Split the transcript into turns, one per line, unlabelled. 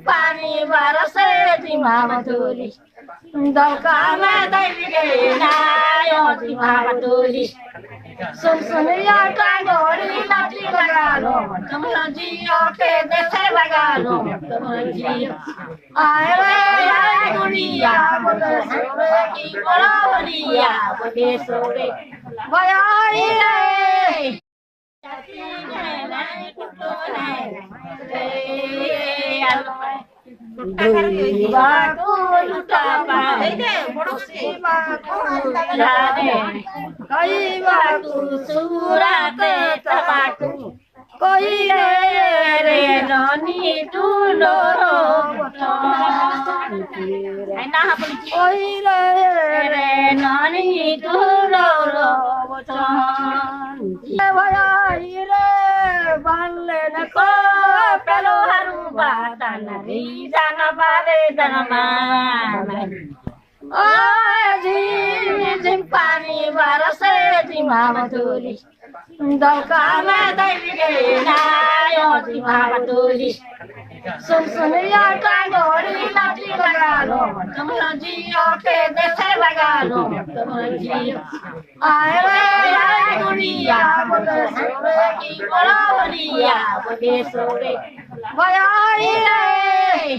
Pani barase di mama tuli, dalkana dai na yo di mama tuli. Sunsuniya kandori lati bagalo, tumhaji oke dese bagalo, tumhaji. Aye dunia bote sore ki boloriya bote sore, bayai. Pani barase di mama tuli, dalkana dai na yo di mama tuli. Sunsuniya kandori lati bagalo, tumhaji oke dese bagalo, tumhaji. Aye dunia bote sore ki boloriya bote sore, bayai.